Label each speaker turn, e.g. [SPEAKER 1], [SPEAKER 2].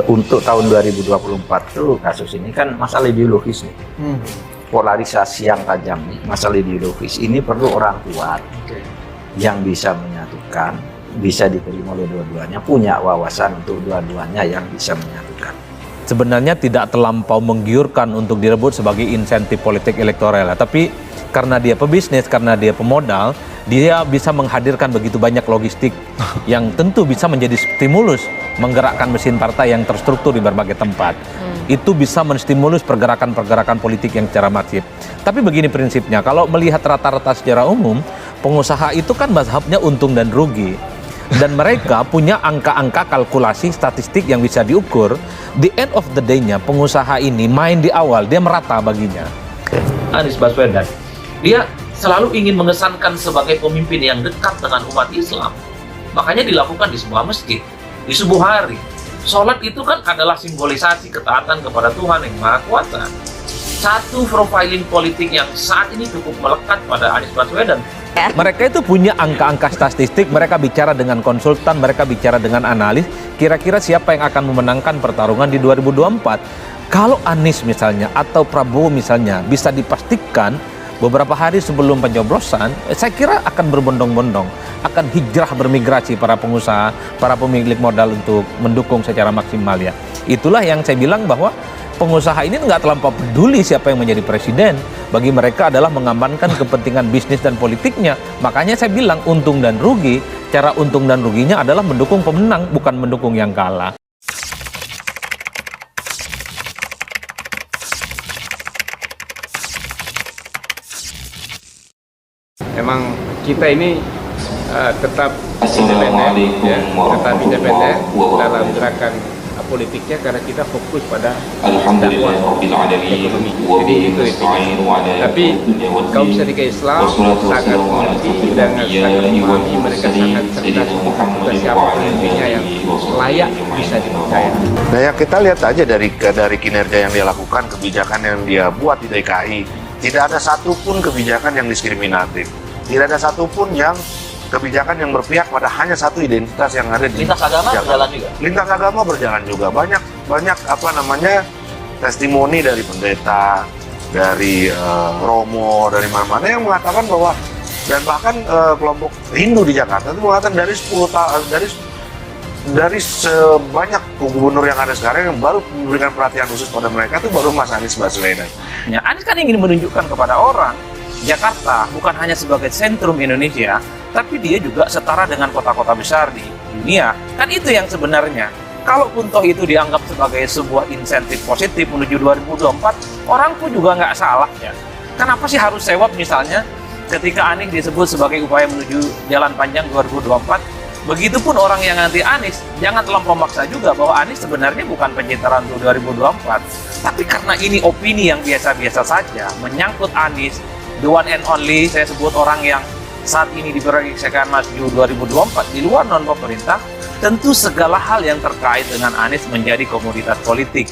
[SPEAKER 1] Untuk tahun 2024 tuh kasus ini kan masalah ideologis nih. Polarisasi yang tajam nih, masalah ideologis ini perlu orang kuat yang bisa menyatukan, bisa diterima oleh dua-duanya, punya wawasan untuk dua-duanya yang bisa menyatukan.
[SPEAKER 2] Sebenarnya tidak terlampau menggiurkan untuk direbut sebagai insentif politik elektoral, tapi karena dia pebisnis, karena dia pemodal, dia bisa menghadirkan begitu banyak logistik yang tentu bisa menjadi stimulus menggerakkan mesin partai yang terstruktur di berbagai tempat. Itu bisa menstimulus pergerakan-pergerakan politik yang secara masif. Tapi begini prinsipnya, kalau melihat rata-rata secara umum, pengusaha itu kan mazhabnya untung dan rugi. Dan mereka punya angka-angka kalkulasi statistik yang bisa diukur. The end of the day-nya, pengusaha ini main di awal, dia merata baginya.
[SPEAKER 3] Anies Baswedan, dia selalu ingin mengesankan sebagai pemimpin yang dekat dengan umat Islam. Makanya dilakukan di sebuah masjid, di subuh hari. Sholat itu kan adalah simbolisasi ketaatan kepada Tuhan yang Maha Kuasa. Satu profiling politik yang saat ini cukup melekat pada Anies Baswedan.
[SPEAKER 2] Mereka itu punya angka-angka statistik, mereka bicara dengan konsultan, mereka bicara dengan analis, kira-kira siapa yang akan memenangkan pertarungan di 2024. Kalau Anies misalnya, atau Prabowo misalnya, bisa dipastikan beberapa hari sebelum pencoblosan, saya kira akan berbondong-bondong, akan hijrah bermigrasi para pengusaha, para pemilik modal untuk mendukung secara maksimal ya. Itulah yang saya bilang bahwa pengusaha ini nggak terlampau peduli siapa yang menjadi presiden. Bagi mereka adalah mengamankan kepentingan bisnis dan politiknya. Makanya saya bilang untung dan rugi, cara untung dan ruginya adalah mendukung pemenang, bukan mendukung yang kalah.
[SPEAKER 4] Memang kita ini tetap independen, ya, tetap independen dalam gerakan politiknya karena kita fokus pada dakwah ekonomi. Jadi itu intinya. Tapi kaum syarikat Islam sangat mengerti dan sangat memahami, mereka sangat cerdas untuk siapa pemimpinnya yang layak bisa dipercaya.
[SPEAKER 5] Nah ya kita lihat aja dari kinerja yang dia lakukan, kebijakan yang dia buat di DKI, tidak ada satupun kebijakan yang diskriminatif, tidak ada satupun yang kebijakan yang berpihak pada hanya satu identitas yang ada di
[SPEAKER 3] Lintas agama berjalan juga.
[SPEAKER 5] Lintas agama berjalan juga. Banyak testimoni dari pendeta, dari Romo, dari mana-mana yang mengatakan bahwa, dan bahkan kelompok Hindu di Jakarta itu mengatakan dari sebanyak gubernur yang ada sekarang yang baru memberikan perhatian khusus pada mereka itu baru Mas Anies Baswedan.
[SPEAKER 1] Ya, Anies kan ingin menunjukkan kepada orang Jakarta bukan hanya sebagai sentrum Indonesia, tapi dia juga setara dengan kota-kota besar di dunia. Kan itu yang sebenarnya. Kalaupun toh itu dianggap sebagai sebuah insentif positif menuju 2024, orang pun juga nggak salah ya. Kenapa sih harus sewap misalnya ketika Anies disebut sebagai upaya menuju jalan panjang 2024? Begitupun orang yang anti Anies, jangan terlampau memaksa juga bahwa Anies sebenarnya bukan pencitraan untuk 2024. Tapi karena ini opini yang biasa-biasa saja, menyangkut Anies, the one and only, saya sebut orang yang saat ini diproyeksikan maju 2024 di luar non pemerintah, tentu segala hal yang terkait dengan Anies menjadi komoditas politik.